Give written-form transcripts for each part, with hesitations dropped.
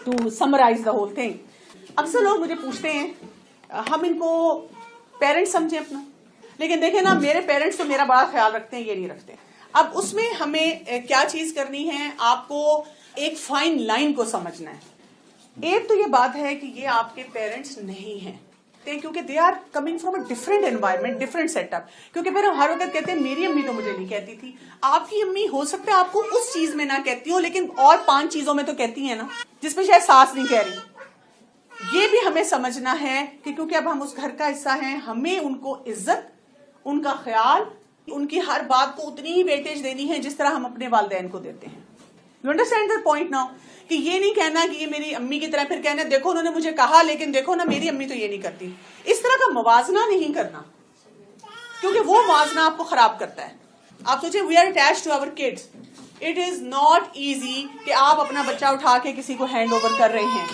to summarize the whole thing. اکثر لوگ مجھے پوچھتے ہیں ہم ان کو پیرنٹس سمجھیں اپنا، لیکن دیکھیں نا میرے پیرنٹس تو میرا بڑا خیال رکھتے ہیں، یہ نہیں رکھتے. اب اس میں ہمیں کیا چیز کرنی ہے، آپ کو ایک فائن لائن کو سمجھنا ہے. ایک تو یہ بات ہے کہ یہ آپ کے پیرنٹس نہیں ہیں، کیونکہ they are coming from a different environment, different set up. کیونکہ پھر ہر وقت کہتے ہیں میری امی تو مجھے نہیں کہتی تھی. آپ کی امی ہو سکتا ہے آپ کو اس چیز میں نہ کہتی ہو، لیکن اور 5 چیزوں میں تو کہتی ہیں نا، جس میں شاید ساس نہیں کہہ رہی. یہ بھی ہمیں سمجھنا ہے کہ کیونکہ اب ہم اس گھر کا حصہ ہیں، ہمیں ان کو عزت، ان کا خیال، ان کی ہر بات کو اتنی ہی ویٹیج دینی ہے جس طرح ہم اپنے والدین کو دیتے ہیں. You understand the point now? کہ یہ نہیں کہنا کہ یہ میری امی کی طرح، پھر کہنا دیکھو انہوں نے مجھے کہا لیکن دیکھو نا میری امی تو یہ نہیں کرتی. اس طرح کا موازنہ نہیں کرنا، کیونکہ وہ موازنہ آپ کو خراب کرتا ہے. آپ سوچیں we are attach to our kids. It is not easy کہ آپ اپنا بچہ اٹھا کے کسی کو ہینڈ اوور کر رہے ہیں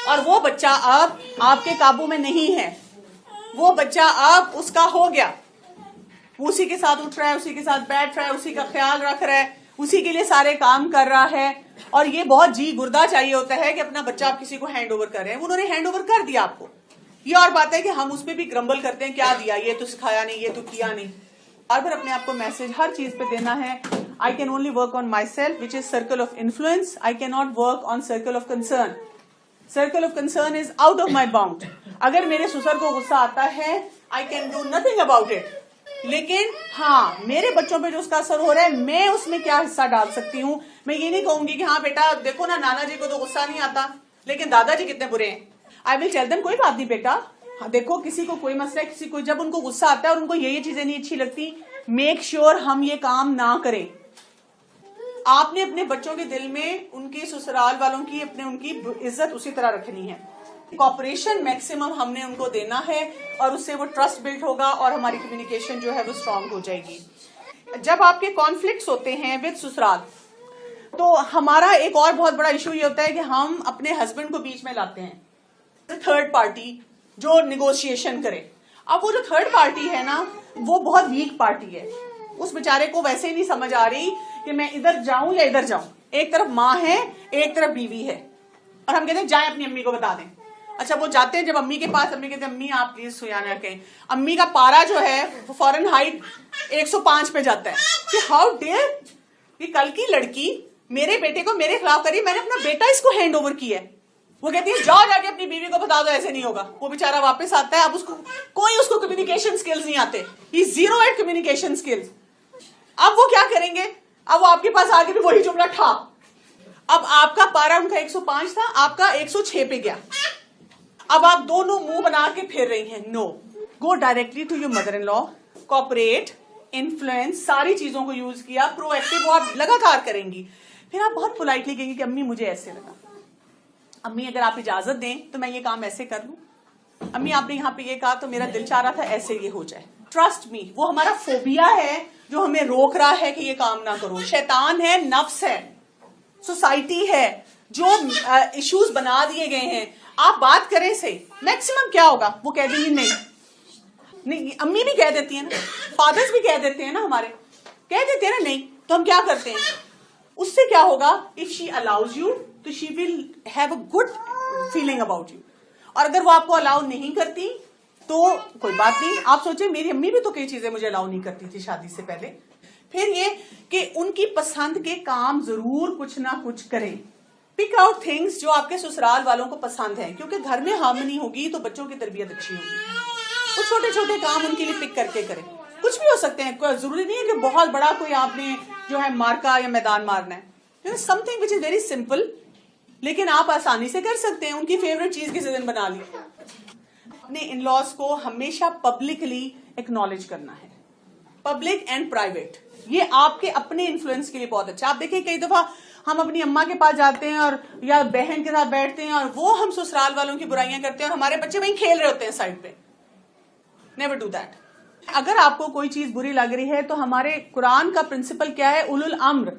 اور وہ بچہ اب آپ کے قابو میں نہیں ہے. وہ بچہ اب اس کا ہو گیا، وہ اسی کے ساتھ اٹھ رہا ہے، اسی کے ساتھ بیٹھ رہا ہے، اسی کا خیال رکھ رہا ہے، اسی کے لیے سارے کام کر رہا ہے. اور یہ بہت جی گردہ چاہیے ہوتا ہے کہ اپنا بچہ آپ کسی کو ہینڈ اوور کر رہے ہیں. انہوں نے ہینڈ اوور کر دیا آپ کو. یہ اور بات ہے کہ ہم اس پہ بھی گرمبل کرتے ہیں، کیا دیا، یہ تو سکھایا نہیں، یہ تو کیا نہیں. اور پھر اپنے آپ کو میسج ہر چیز پہ دینا ہے. I can only work on myself, which is circle of influence. I cannot work on circle of concern. Circle of concern is out of my bound. اگر میرے سسر کو غصہ آتا ہے I can do nothing about it. لیکن ہاں میرے بچوں پہ جو اس کا اثر ہو رہا ہے میں اس میں کیا حصہ ڈال سکتی ہوں. میں یہ نہیں کہوں گی کہ ہاں بیٹا دیکھو نا نانا جی کو تو غصہ نہیں آتا لیکن دادا جی کتنے برے ہیں. I will tell them کوئی بات نہیں بیٹا، دیکھو کسی کو کوئی مسئلہ ہے، کسی کو جب ان کو غصہ آتا ہے اور ان کو یہ چیزیں نہیں اچھی لگتی، میک شیور ہم یہ کام نہ کریں. آپ نے اپنے بچوں کے دل میں ان کے سسرال والوں کی ان کی عزت اسی طرح رکھنی ہے. کوپریشن میکسیمم ہم نے ان کو دینا ہے اور اس سے وہ ٹرسٹ بلڈ ہوگا اور ہماری کمیونیکیشن جو ہے وہ اسٹرانگ ہو جائے گی. جب آپ کے کانفلکٹس ہوتے ہیں ود سسرال تو ہمارا ایک اور بہت بڑا ایشو یہ ہوتا ہے کہ ہم اپنے ہسبینڈ کو بیچ میں لاتے ہیں، تھرڈ پارٹی جو نیگوشیشن کرے. اب وہ جو تھرڈ پارٹی ہے نا وہ بہت ویک پارٹی ہے. اس بیچارے کو ویسے ہی نہیں سمجھ آ رہی کہ میں ادھر جاؤں یا ادھر جاؤں. ایک طرف ماں ہے ایک طرف بیوی ہے اور ہم کہتے ہیں جائیں اپنی امی کو بتا دیں. اچھا وہ جاتے ہیں جب امی کے پاس، امی کہتے ہیں امی آپ پلیز سیانے رکھیں. امی کا پارا جو ہے وہ فورن ہائٹ 105 پہ جاتا ہے کہ ہاؤ ڈیئر، یہ کل کی لڑکی میرے بیٹے کو میرے خلاف کری، میں نے اپنا بیٹا اس کو ہینڈ اوور کیا ہے. وہ کہتی ہے جاؤ جا کے اپنی بیوی کو بتا دو ایسے نہیں ہوگا. وہ بیچارہ واپس آتا ہے، اب اس کو کمیونیکیشن سکلز نہیں آتے، ہی زیرو ایٹ کمیونیکیشن سکلز. اب وہ کیا کریں گے، اب وہ آپ کے پاس آگے بھی وہی جملہ ٹھا. اب آپ کا پارا ان کا 105 تھا، آپ کا 106 پہ گیا. اب آپ دونوں منہ بنا کے پھر رہی ہیں. No, go directly to your mother in law, cooperate, influence, ساری چیزوں کو یوز کیا، پرو ایکٹیو وہ آپ لگاتار کریں گی. پھر آپ بہت پولائٹلی کہیں گی کہ امی مجھے ایسے لگا، امی اگر آپ اجازت دیں تو میں یہ کام ایسے کر لوں، امی آپ نے یہاں پہ یہ کہا تو میرا دل چاہ رہا تھا ایسے یہ ہو جائے. ٹرسٹ می، وہ ہمارا فوبیا ہے جو ہمیں روک رہا ہے کہ یہ کام نہ کرو. شیطان ہے، نفس ہے، سوسائٹی ہے جو ایشوز بنا دیے گئے ہیں. آپ بات کریں صحیح، میکسیمم کیا ہوگا وہ کہہ دیں گی نہیں. امی بھی کہہ دیتی ہیں نا، فادرز بھی کہہ دیتے ہیں نا، ہمارے کہہ دیتے ہیں نا نہیں. تو ہم کیا کرتے ہیں، اس سے کیا ہوگا، اف شی الاؤز یو تو she will have a good feeling about you. اور اگر وہ آپ کو الاؤ نہیں کرتی تو کوئی بات نہیں. آپ سوچیں میری امی بھی تو کئی چیزیں مجھے الاؤ نہیں کرتی تھی شادی سے پہلے. پھر یہ کہ ان کی پسند کے کام ضرور کچھ نہ کچھ کریں. پک آؤٹ تھنگس جو آپ کے سسرال والوں کو پسند ہیں، کیونکہ گھر میں ہارمنی ہوگی تو بچوں کی تربیت اچھی ہوگی. وہ چھوٹے چھوٹے کام ان کے لیے پک کر کے کریں. کچھ بھی ہو سکتے ہیں، کوئی ضروری نہیں ہے کہ بہت بڑا کوئی آپ نے جو ہے مارکا یا میدان مارنا ہے. Some thing which is very simple لیکن آپ آسانی سے کر سکتے ہیں. ان کی فیوریٹ چیز کسی دن بنا لی. اپنے ان لاز کو ہمیشہ پبلکلی ایکنالج کرنا ہے، پبلک اینڈ پرائیویٹ. یہ آپ کے اپنے انفلوئنس کے لیے بہت اچھا. آپ دیکھیں کئی دفعہ ہم اپنی اماں کے پاس جاتے ہیں اور یا بہن کے ساتھ بیٹھتے ہیں اور وہ ہم سسرال والوں کی برائیاں کرتے ہیں اور ہمارے بچے وہیں کھیل رہے ہوتے ہیں سائڈ پہ. Never do that. اگر آپ کو کوئی چیز بری لگ رہی ہے تو ہمارے قرآن کا پرنسپل کیا ہے، اولو الامر.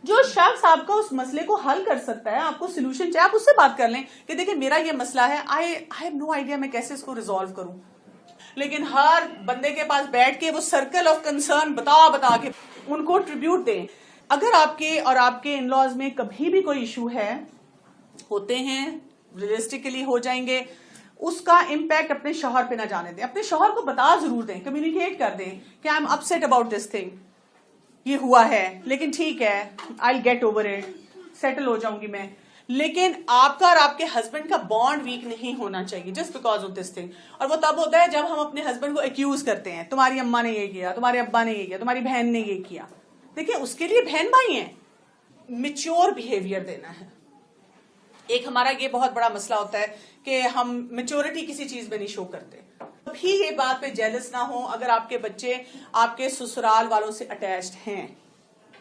جو شخص آپ کا اس مسئلے کو حل کر سکتا ہے، آپ کو سولوشن چاہے، آپ اس سے بات کر لیں کہ دیکھیں میرا یہ مسئلہ ہے، I have no idea میں کیسے اس کو ریزالو کروں. لیکن ہر بندے کے پاس بیٹھ کے وہ سرکل آف کنسرن بتا کے ان کو ٹریبیوٹ دیں. اگر آپ کے اور آپ کے ان لاز میں کبھی بھی کوئی ایشو ہے ہوتے ہیں, ریئلسٹکلی ہو جائیں گے, اس کا امپیکٹ اپنے شوہر پہ نہ جانے دیں. اپنے شوہر کو بتا ضرور دیں, کمیونیکیٹ کر دیں کہ I'm upset about this thing, یہ ہوا ہے لیکن ٹھیک ہے, I get over it, settle ہو جاؤں گی میں. لیکن آپ کا اور آپ کے ہسبینڈ کا بانڈ ویک نہیں ہونا چاہیے just because of this thing. اور وہ تب ہوتا ہے جب ہم اپنے ہسبینڈ کو ایکیوز کرتے ہیں, تمہاری اماں نے یہ کیا, تمہارے ابا نے یہ کیا, تمہاری بہن نے یہ کیا. دیکھیں اس کے لیے بہن بھائی ہیں, میچور بہیویئر دینا ہے. ایک ہمارا یہ بہت بڑا مسئلہ ہوتا ہے کہ ہم میچورٹی کسی چیز میں نہیں شو کرتے. کبھی یہ بات پہ جیلس نہ ہو اگر آپ کے بچے آپ کے سسرال والوں سے اٹیچڈ ہیں,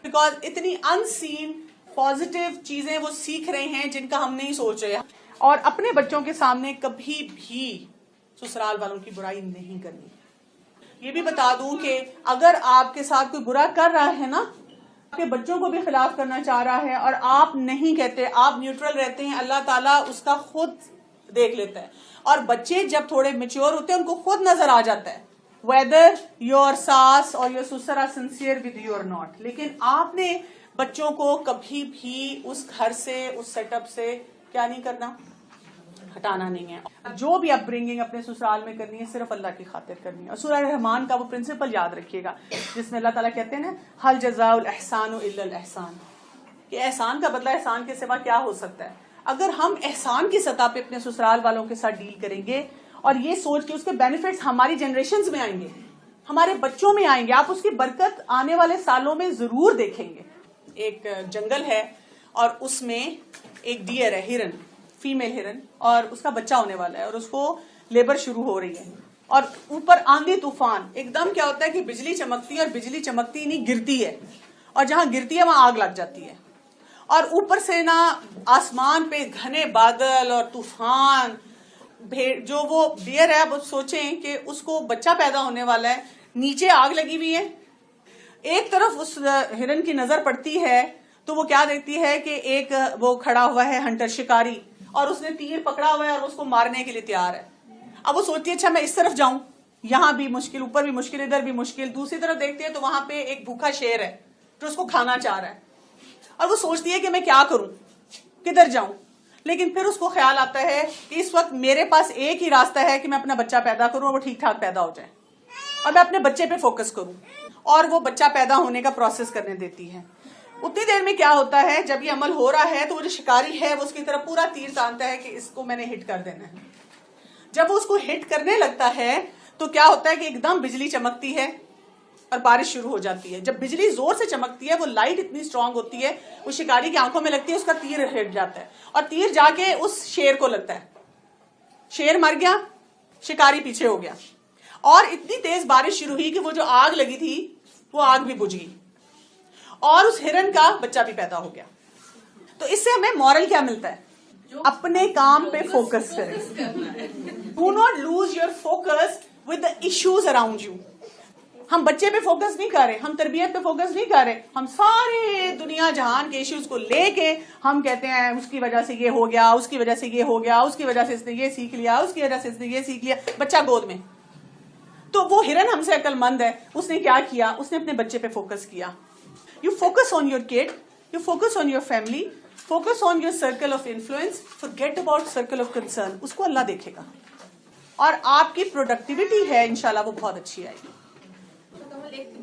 بیکاز اتنی ان سین پازیٹیو چیزیں وہ سیکھ رہے ہیں جن کا ہم نہیں سوچ رہے. اور اپنے بچوں کے سامنے کبھی بھی سسرال والوں کی برائی نہیں کرنی. یہ بھی بتا دوں کہ اگر آپ کے ساتھ کوئی برا کر رہا ہے نا, آپ کے بچوں کو بھی خلاف کرنا چاہ رہا ہے اور آپ نہیں کہتے, آپ نیوٹرل رہتے ہیں, اللہ تعالیٰ اس کا خود دیکھ لیتا ہے. اور بچے جب تھوڑے میچور ہوتے ہیں ان کو خود نظر آ جاتا ہے whether your ساس اور your سسر are sincere with you or not. لیکن آپ نے بچوں کو کبھی بھی اس گھر سے, اس سیٹ اپ سے کیا نہیں کرنا, ہٹانا نہیں ہے. جو بھی اپ برنگنگ اپنے سسرال میں کرنی ہے صرف اللہ کی خاطر کرنی ہے. اور سورہ رحمان کا وہ پرنسپل یاد رکھیے گا جس میں اللہ تعالیٰ کہتے ہیں نا, هل جزاء الاحسان الا الاحسان, کہ احسان کا بدلہ احسان کے سوا کیا ہو سکتا ہے. اگر ہم احسان کی سطح پہ اپنے سسرال والوں کے ساتھ ڈیل کریں گے اور یہ سوچ کے اس کے بینیفٹس ہماری جنریشنز میں آئیں گے, ہمارے بچوں میں آئیں گے, آپ اس کی برکت آنے والے سالوں میں ضرور دیکھیں گے. ایک جنگل ہے اور اس میں ایک ڈیئر ہے, ہرن, فیمیل ہرن, اور اس کا بچہ ہونے والا ہے اور اس کو لیبر شروع ہو رہی ہے. اور اوپر آندھی طوفان, ایک دم کیا ہوتا ہے کہ بجلی چمکتی ہے, اور بجلی چمکتی نہیں گرتی ہے, اور جہاں گرتی ہے وہاں آگ لگ جاتی ہے. اور اوپر سے نا آسمان پہ گھنے بادل اور طوفان. جو وہ ڈیئر ہے, اب سوچیں کہ اس کو بچہ پیدا ہونے والا ہے, نیچے آگ لگی ہوئی ہے. ایک طرف اس ہرن کی نظر پڑتی ہے تو وہ کیا دیکھتی ہے کہ ایک وہ کھڑا ہوا ہے ہنٹر, شکاری, اور اس نے تیر پکڑا ہوا ہے اور اس کو مارنے کے لیے تیار ہے. اب وہ سوچتی ہے اچھا میں اس طرف جاؤں, یہاں بھی مشکل, اوپر بھی مشکل, ادھر بھی مشکل. دوسری طرف دیکھتی ہے تو وہاں پہ ایک بھوکا شیر ہے جو اس کو کھانا چاہ رہا ہے. اور وہ سوچتی ہے کہ میں کیا کروں, کدھر جاؤں. لیکن پھر اس کو خیال آتا ہے کہ اس وقت میرے پاس ایک ہی راستہ ہے کہ میں اپنا بچہ پیدا کروں اور وہ ٹھیک ٹھاک پیدا ہو جائے, اور میں اپنے بچے پہ فوکس کروں. اور وہ بچہ پیدا ہونے کا پروسیس کرنے دیتی ہے. اتنی دیر میں کیا ہوتا ہے, جب یہ عمل ہو رہا ہے تو وہ جو شکاری ہے وہ اس کی طرف پورا تیر تانتا ہے کہ اس کو میں نے ہٹ کر دینا ہے. جب وہ اس کو ہٹ کرنے لگتا ہے تو کیا ہوتا ہے کہ ایک دم بجلی چمکتی ہے اور بارش شروع ہو جاتی ہے. جب بجلی زور سے چمکتی ہے, وہ لائٹ اتنی اسٹرانگ ہوتی ہے, وہ شکاری کی آنکھوں میں لگتی ہے, اس کا تیر ہٹ جاتا ہے, اور تیر جا کے اس شیر کو لگتا ہے. شیر مر گیا, شکاری پیچھے ہو گیا, اور اتنی تیز بارش شروع ہوئی کہ وہ جو آگ لگی تھی وہ آگ بھی بجھ گئی, اور اس ہرن کا بچہ بھی پیدا ہو گیا. تو اس سے ہمیں مورل کیا ملتا ہے, اپنے کام پہ فوکس کریں. Do not lose your focus with the issues around you. ہم بچے پہ فوکس نہیں کر رہے, ہم تربیت پہ فوکس نہیں کر رہے, ہم سارے دنیا جہان کے ایشوز کو لے کے ہم کہتے ہیں اس کی وجہ سے یہ ہو گیا, اس کی وجہ سے یہ ہو گیا, اس کی وجہ سے اس نے یہ سیکھ لیا, اس کی وجہ سے اس نے یہ سیکھ لیا, بچہ گود میں. تو وہ ہرن ہم سے عقل مند ہے, اس نے کیا کیا, اس نے اپنے بچے پہ فوکس کیا. You focus on your kid, you focus on your family, focus on your circle of influence, forget about circle of concern. اس کو اللہ دیکھے گا اور آپ کی پروڈکٹیوٹی ہے انشاءاللہ وہ بہت اچھی آئے گی.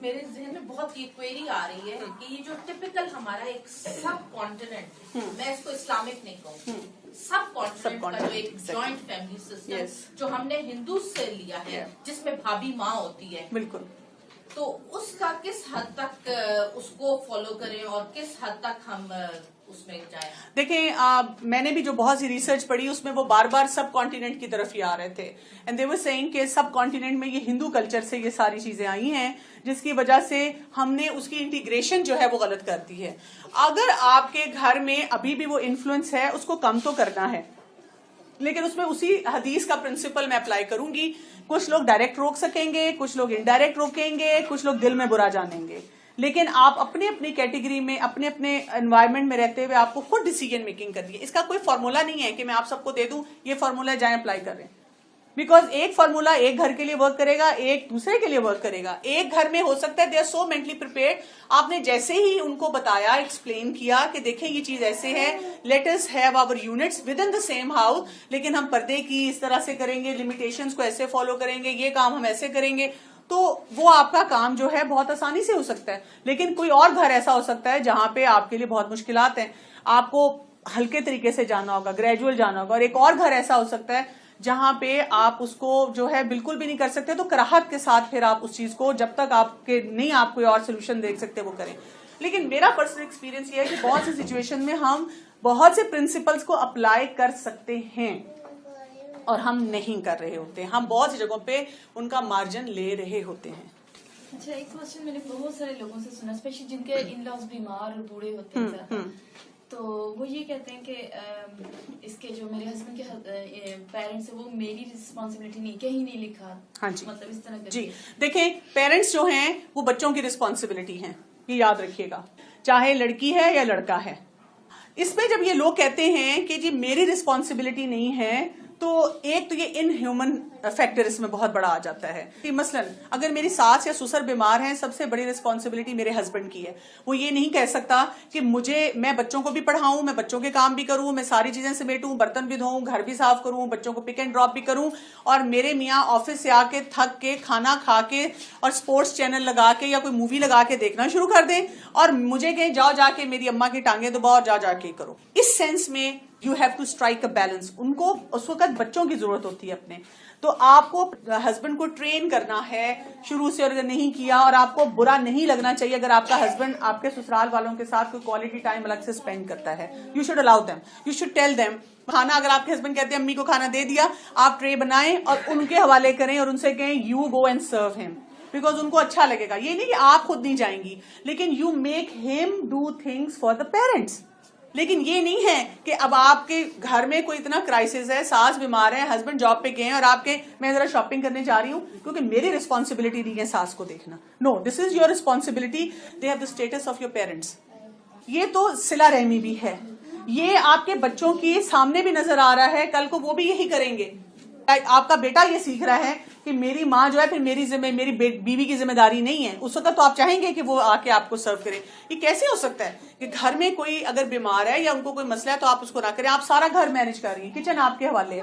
میرے ذہن میں بہت یہ کوئری آ رہی ہے کہ یہ جو ٹپیکل ہمارا ایک سب کانٹیننٹ, میں اس کو اسلامک نہیں کہوں, سب کانٹیننٹ کا جو ایک جوائنٹ فیملی سسٹم جو ہم نے ہندوز سے لیا ہے, جس میں بھابھی ماں ہوتی ہے, بالکل, تو اس کا کس حد تک اس کو فالو کریں اور کس حد تک ہم اس میں جائیں. دیکھیں میں نے بھی جو بہت سی ریسرچ پڑھی اس میں وہ بار بار سب کانٹیننٹ کی طرف ہی آ رہے تھے, اینڈ دے ور سیئنگ کہ سب کانٹیننٹ میں یہ ہندو کلچر سے یہ ساری چیزیں آئی ہیں جس کی وجہ سے ہم نے اس کی انٹیگریشن جو ہے وہ غلط کر دی ہے. اگر آپ کے گھر میں ابھی بھی وہ انفلوئنس ہے اس کو کم تو کرنا ہے, لیکن اس میں اسی حدیث کا پرنسپل میں اپلائی کروں گی. کچھ لوگ ڈائریکٹ روک سکیں گے, کچھ لوگ انڈائریکٹ روکیں گے, کچھ لوگ دل میں برا جانیں گے, لیکن آپ اپنے اپنی کیٹیگری میں اپنے اپنے انوائرمنٹ میں رہتے ہوئے آپ کو خود ڈیسیجن میکنگ کرنی ہے. اس کا کوئی فارمولا نہیں ہے کہ میں آپ سب کو دے دوں یہ فارمولا جائیں اپلائی کر رہے ہیں. بیکاز ایک فارمولا ایک گھر کے لیے ورک کرے گا, ایک دوسرے کے لیے ورک کرے گا. ایک گھر میں ہو سکتا ہے they are so mentally prepared, آپ نے جیسے ہی ان کو بتایا, ایکسپلین کیا کہ دیکھیں یہ چیز ایسے ہے, let us have our units within the same house, لیکن ہم پردے کی اس طرح سے کریں گے, لمیٹیشنز کو ایسے فالو کریں گے, یہ کام ہم ایسے کریں گے, تو وہ آپ کا کام جو ہے بہت آسانی سے ہو سکتا ہے. لیکن کوئی اور گھر ایسا ہو سکتا ہے جہاں پہ آپ کے لیے بہت مشکلات ہیں, آپ کو ہلکے طریقے سے جانا ہوگا, گریجول جانا ہوگا. اور ایک اور گھر ایسا ہو سکتا ہے جہاں پہ آپ اس کو جو ہے بالکل بھی نہیں کر سکتے, تو کراہت کے ساتھ پھر آپ اس چیز کو جب تک آپ کے نہیں آپ کوئی اور سولوشن دیکھ سکتے وہ کریں. لیکن میرا پرسنل ایکسپیرینس یہ ہے کہ بہت سی سچویشن میں ہم بہت سے پرنسپلس کو اپلائی کر سکتے ہیں اور ہم نہیں کر رہے ہوتے, ہم بہت سی جگہوں پہ ان کا مارجن لے رہے ہوتے ہیں. اچھا, ایک کوشچن میں نے بہت سارے لوگوں سے سنا, اسپیشلی جن کے ان لاز بیمار اور بوڑھے ہوتے ہیں زیادہ, تو وہ یہ کہتے ہیں کہ اس کے جو میرے ہسبینڈ کے پیرنٹس ہیں وہ میری رسپانسبلٹی نہیں, کہیں نہیں لکھا. ہاں جی, مطلب اس طرح جی دیکھیں پیرنٹس جو ہیں وہ بچوں کی رسپانسبلٹی ہیں, یہ یاد رکھیے گا, چاہے لڑکی ہے یا لڑکا ہے. اس پہ جب یہ لوگ کہتے ہیں کہ جی میری رسپانسبلٹی نہیں ہے, تو ایک تو یہ ان ہیومن فیکٹر اس میں بہت بڑا آ جاتا ہے. مثلا اگر میری ساس یا سسر بیمار ہیں, سب سے بڑی رسپانسبلٹی میرے ہسبینڈ کی ہے. وہ یہ نہیں کہہ سکتا کہ میں بچوں کو بھی پڑھاؤں, میں بچوں کے کام بھی کروں, میں ساری چیزیں سمیٹوں, برتن بھی دھوؤں, گھر بھی صاف کروں, بچوں کو پک اینڈ ڈراپ بھی کروں, اور میرے میاں آفس سے آ کے تھک کے کھانا کھا کے اور سپورٹس چینل لگا کے یا کوئی مووی لگا کے دیکھنا شروع کر دیں, اور مجھے کہیں جاؤ جا کے میری اماں کی ٹانگیں دباؤ اور جا کے کرو. اس سینس میں you have to strike a balance. ان کو اس وقت بچوں کی ضرورت ہوتی ہے اپنے, تو آپ کو ہسبینڈ کو ٹرین کرنا ہے شروع سے, اور اگر نہیں کیا, اور آپ کو برا نہیں لگنا چاہیے اگر آپ کا ہسبینڈ آپ کے سسرال والوں کے ساتھ کوئی کوالٹی ٹائم الگ سے اسپینڈ کرتا ہے. You should allow them, you should tell them. کھانا اگر آپ کے ہسبینڈ کہتے ہیں امی کو کھانا دے دیا, آپ ٹرے بنائیں اور ان کے حوالے کریں اور ان سے کہیں یو گو اینڈ سرو ہم, بیکاز ان کو اچھا لگے گا. یہ نہیں کہ آپ خود نہیں جائیں گی, لیکن یو میک ہم do things for the parents. لیکن یہ نہیں ہے کہ اب آپ کے گھر میں کوئی اتنا کرائسس ہے, ساس بیمار ہے, ہسبینڈ جاب پہ گئے ہیں, اور آپ کے میں ذرا شاپنگ کرنے جا رہی ہوں کیونکہ میری رسپانسبلٹی نہیں ہے ساس کو دیکھنا. No, this is your responsibility, they have the status of your parents. یہ تو صلہ رحمی بھی ہے, یہ آپ کے بچوں کی سامنے بھی نظر آ رہا ہے, کل کو وہ بھی یہی کریں گے. آپ کا بیٹا یہ سیکھ رہا ہے کہ میری ماں جو ہے پھر میری بیوی کی ذمہ داری نہیں ہے, اس وقت تو آپ چاہیں گے کہ وہ آ کے آپ کو سرو کرے. یہ کیسے ہو سکتا ہے کہ گھر میں کوئی اگر بیمار ہے یا ان کو کوئی مسئلہ ہے تو آپ اس کو نہ کریں, آپ سارا گھر مینج کر رہی ہیں, کچن آپ کے حوالے ہے,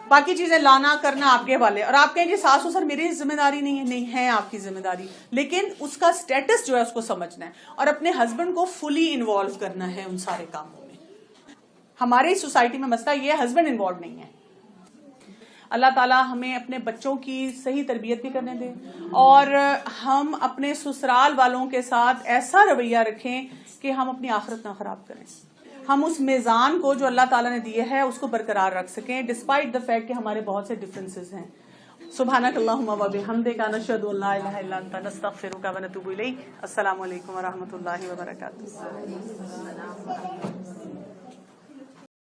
باقی چیزیں لانا کرنا آپ کے حوالے, اور آپ کہیں جی ساس سسر میری ذمہ داری نہیں ہے. نہیں ہے آپ کی ذمہ داری, لیکن اس کا اسٹیٹس جو ہے اس کو سمجھنا ہے, اور اپنے ہسبینڈ کو فلی انوالو کرنا ہے ان سارے کاموں میں. ہماری سوسائٹی میں مسئلہ یہ ہے ہسبینڈ انوالو نہیں ہے. اللہ تعالیٰ ہمیں اپنے بچوں کی صحیح تربیت بھی کرنے دے, اور ہم اپنے سسرال والوں کے ساتھ ایسا رویہ رکھیں کہ ہم اپنی آخرت نہ خراب کریں. ہم اس میزان کو جو اللہ تعالیٰ نے دیے ہے اس کو برقرار رکھ سکیں, ڈسپائٹ دا فیکٹ کہ ہمارے بہت سے ڈفرینسز ہیں. سبحانک اللہم و بحمدک, نشہد ان لا الہ الا انت, نستغفرک و نتوب الیک. السلام علیکم و رحمۃ اللہ وبرکاتہ.